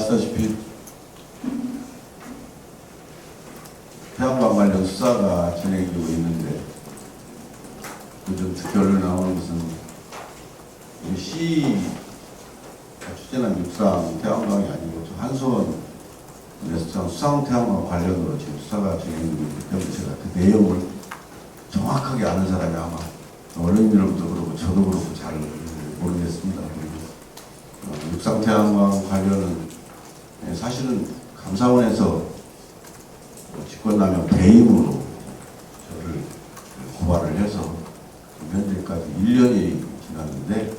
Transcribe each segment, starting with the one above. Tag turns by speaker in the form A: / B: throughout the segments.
A: 아시다시피 태양광 관련 수사가 진행되고 있는데 요즘 특별로 나오는 것은 우리 시 추진한 육상 태양광이 아니고 한수원에서 수상 태양광 관련으로 지금 수사가 진행되고 있기 때문에 제가 그 내용을 정확하게 아는 사람이 아마 언론인들부터 그렇고 저도 그렇고 잘 모르겠습니다. 그리고 육상 태양광 관련은 사실은 감사원에서 직권남용 배임으로 저를 고발을 해서 현재까지 1년이 지났는데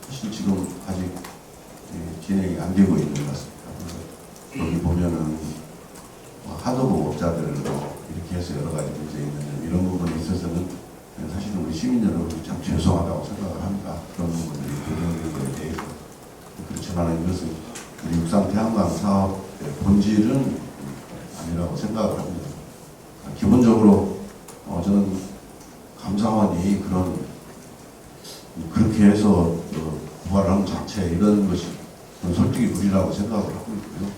A: 사실 지금 아직 진행이 안 되고 있는 것 같습니다. 여기 보면은 하도급업자들 이렇게 해서 여러 가지 문제 있는데 이런 부분에 있어서는 사실은 우리 시민 여러분이 참 죄송하다고 생각을 합니다. 그런 부분들이 조정된 것에 대해서. 그렇지만 이것은 우리 육상 태양광 사업의 본질은 아니라고 생각을 합니다. 기본적으로 저는 감사원이 그렇게 해서 고발을 한 자체 이런 것이 저는 솔직히 무리라고 생각을 하고 있고요.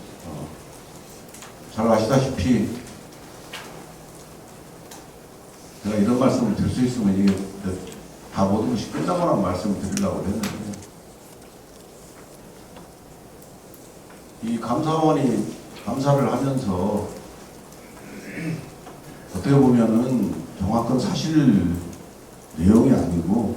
A: 잘 아시다시피 제가 이런 말씀을 드릴 수 있으면 이게 다 모든 것이 끝나고난 말씀을 드리려고 했는데 이 감사원이 감사를 하면서 어떻게 보면은 정확한 사실 내용이 아니고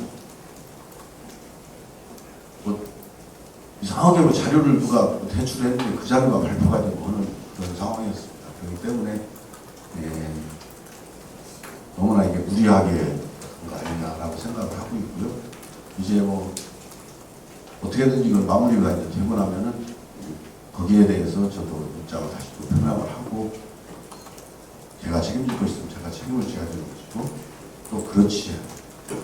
A: 이상하게 자료를 누가 제출했는데 그 자료가 발표가 되고 하는 그런 상황이었습니다. 그렇기 때문에 너무나 이게 무리하게 한 거 아니냐라고 생각을 하고 있고요. 이제 어떻게든지 이걸 마무리가 이제 되고 나면은 거기에 대해서 저도 입장을 다시 또 표명을 하고 제가 책임질 거 있으면 제가 책임을 져야 되는 것이고 또 그렇지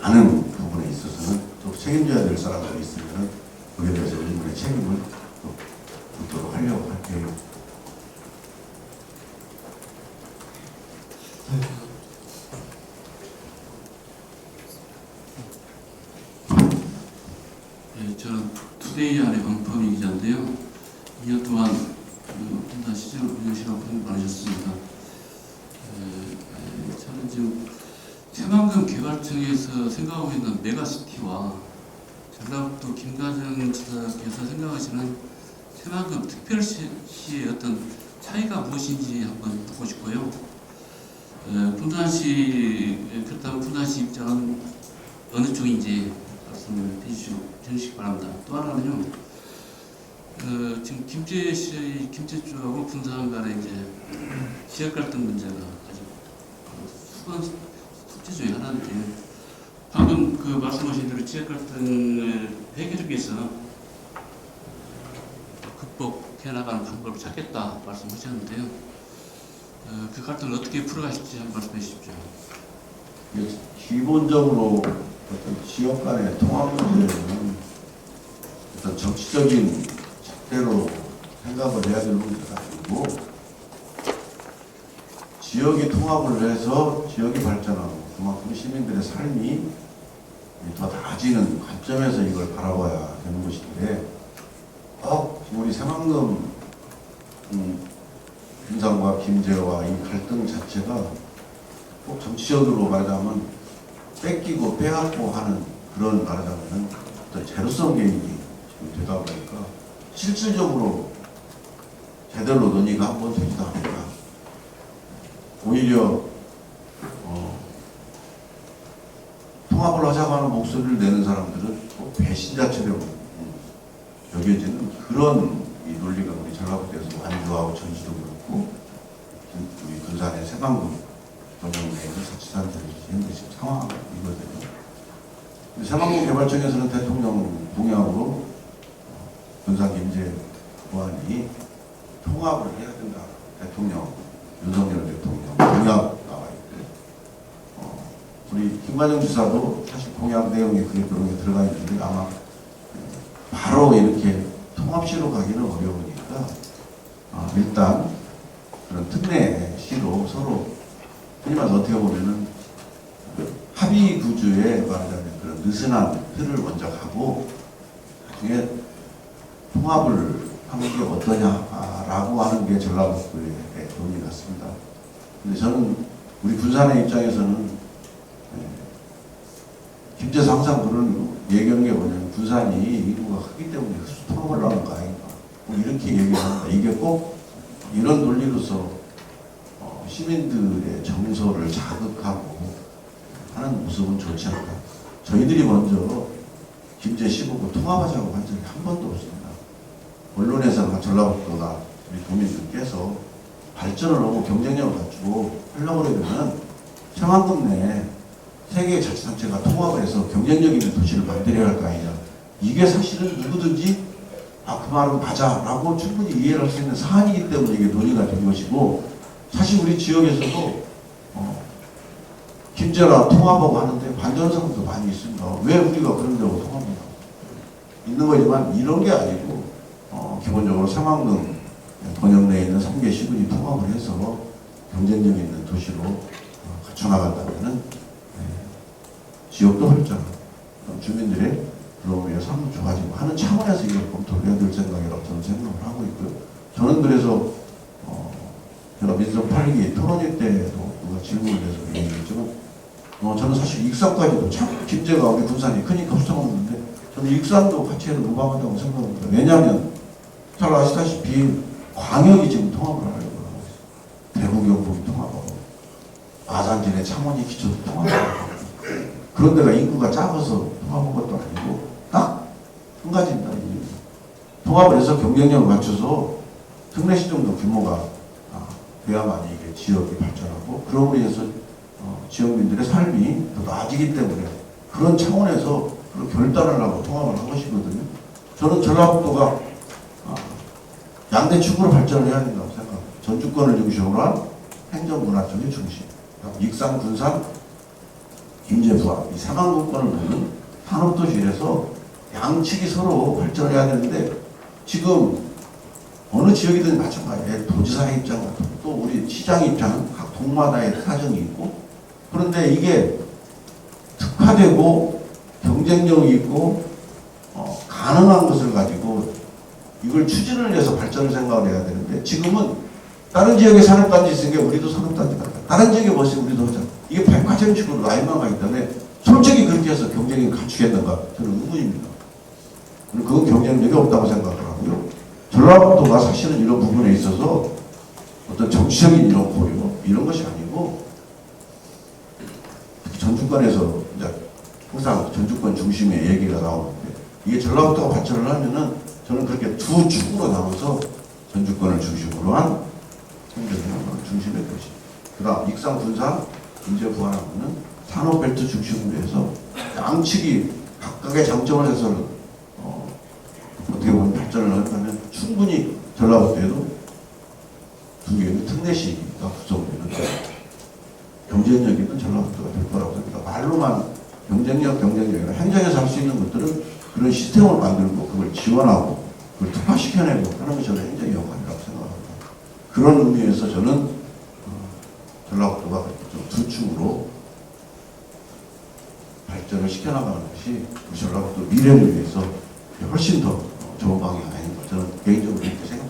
A: 않은 부분에 있어서는 또 책임져야 될 사람들이 있으면 거기에 대해서 일본의 책임을 또 묻도록 하려고 할게요.
B: 네, 저는 투데이 안의 강범희 기자인데요. 2년 동안 혼자 시즌 운영실하고 고생 많으셨습니다. 저는 지금 새만금 개발청에서 생각하고 있는 메가시티와 전라북도 김가정 지사께서 생각하시는 새만금 특별시의 어떤 차이가 무엇인지 한번 묻고 싶고요. 그렇다면 분당시 입장은 어느 쪽인지 말씀을 해주시기 바랍니다. 또 하나는요. 지금 김제시 쪽하고 분당 간에 이제 지역 갈등 문제가 아주 수건 숙제 중에 하나인데 방금 말씀하신 대로 지역 갈등을 해결하기 위해서 극복해 나가는 방법을 찾겠다 말씀하셨는데요. 그 갈등을 어떻게 풀어가실지 한번 말씀해 주십시오.
A: 기본적으로 어떤 지역 간의 통합 문제는 어떤 정치적인 잣대로 생각을 해야 될 문제가 아니고 지역이 통합을 해서 지역이 발전하고 그만큼 시민들의 삶이 더 나아지는 관점에서 이걸 바라봐야 되는 것인데 우리 새만금 김상과 김제와 이 갈등 자체가 꼭 정치적으로 말하자면 뺏기고 빼앗고 하는 그런 말하자면 어떤 제로성 개입이 지금 되다 보니까 실질적으로 제대로 논의가 한번 되지도 않을까. 오히려 통합을 하자고 하는 목소리를 내는 사람들은 배신자처럼 여겨지는 그런 이 논리가 우리 전라북도에서 완주하고 전주도 그렇고 우리 군산의 새만금 동영내에서 자치단체에서 현재 지금 상황이거든요. 새만금 개발청에서는 대통령 공약으로 군산 김제 보안이 통합을 해야 된다. 대통령 윤석열 대통령 공약 나와 있고 우리 김관영 지사도 사실 공약 내용이 그게 들어가 있는데 아마 바로 이렇게 통합시로 가기는 어려우니까 일단 그런 특례시로 서로 흔히 말해서 어떻게 보면은 합의 구조에 말하자면 그런 느슨한 틀을 먼저 가고 나중에 통합을 하는 게 어떠냐라고 하는 게 전라북도의 논의 같습니다. 근데 저는 우리 군산의 입장에서는 김제에서 항상 그런 얘기하는 게 뭐냐면 군산이 인구가 크기 때문에 통합을 하는 거 아닌가 뭐 이렇게 얘기합니다. 이게 꼭 이런 논리로서 시민들의 정서를 자극하고 하는 모습은 좋지 않다. 저희들이 먼저 김제 15구 통합하자고 한 적이 한 번도 없습니다. 언론에서나 전라북도나 우리 도민들께서 발전을 하고 경쟁력을 갖추고 하려고 그러면 청안군 내 세 개의 자치단체가 통합을 해서 경쟁력 있는 도시를 만들어야 할 거 아니냐. 이게 사실은 누구든지 그 말은 맞아라고 충분히 이해를 할 수 있는 사안이기 때문에 이게 논의가 된 것이고, 사실 우리 지역에서도 김제랑 통합하고 하는데 반대하는 사람도 많이 있습니다. 왜 우리가 그런 데로 통합하냐. 있는 거지만 이런 게 아니고 기본적으로 상황동 번영 내에 있는 3개 시군이 통합을 해서 경쟁력 있는 도시로 갖춰나간다면은 지역도 활성화하고 주민들의 그런 삶도 좋아지고 하는 차원에서 이걸 검토를 해야 될 생각이라고 저는 생각을 하고 있고요. 저는 그래서 제가 민속 8기 토론회 때도 누가 질문을 해서 얘기했지만 저는 사실 익산까지도 참 김제가 우리 군산이 크니까 활성화하는데 저는 익산도 같이 해도 무방하다고 생각합니다. 왜냐하면 잘 아시다시피 광역이 지금 통합을 하려고 하고 있어요. 대구 경북이 통합하고 마산진의 창원이 기초도 통합하고 그런 데가 인구가 작아서 통합한 것도 아니고 딱 한 가지입니다. 통합을 해서 경쟁력을 갖춰서 특례시정도 규모가 돼야만 이게 지역이 발전하고 그럼으로 인해서 지역민들의 삶이 더 나아지기 때문에 그런 차원에서 그런 결단을 하고 통합을 한 것이거든요. 저는 전라북도가 양대 축으로 발전을 해야 된다고 생각합니다. 전주권을 중심으로 한 행정문화 쪽의 중심, 익산, 군산, 김제, 부안 이 상황국권을 두는 산업도시에서 양측이 서로 발전해야 되는데 지금 어느 지역이든 마찬가지예요. 도지사의 입장, 또 우리 시장 입장, 각 동마다의 사정이 있고 그런데 이게 특화되고 경쟁력이 있고 가능한 것을 가지고 이걸 추진을 해서 발전을 생각을 해야 되는데 지금은 다른 지역에 산업단지 있으니까 우리도 산업단지다. 다른 지역에 뭐 있으면 우리도 하자. 이게 백화점식으로 라인만 가기 때문에 솔직히 그렇게 해서 경쟁력을 갖추겠는가 저는 의문입니다. 그건 경쟁력이 없다고 생각을 하고요. 전라북도가 사실은 이런 부분에 있어서 어떤 정치적인 이런 고려 이런 것이 아니고 전주권에서 이제 항상 전주권 중심의 얘기가 나오는데 이게 전라북도가 발전을 하면은 저는 그렇게 두 축으로 나눠서 전주권을 중심으로 한 행정을 중심의 도시. 그다음 익산, 군산, 김제, 부안하고는 산업벨트 중심으로 해서 양측이 각각의 장점을 해서 어떻게 보면 발전을 한다면 충분히 전라북도에도 두 개의 특례시가 구성되는 경쟁력 있는 전라북도가 될 거라고 생각합니다. 말로만 경쟁력이나 행정에서 할 수 있는 것들은 그런 시스템을 만들고 그걸 지원하고 그걸 특화시켜내고 하는 것이 저는 행정의 역할이라고 생각합니다. 그런 의미에서 저는 전라북도가 두 축으로 발전을 시켜나가는 것이 우리 전라북도 미래를 위해서 훨씬 더 좋은 방향이 아닌가 저는 개인적으로 이렇게 생각합니다.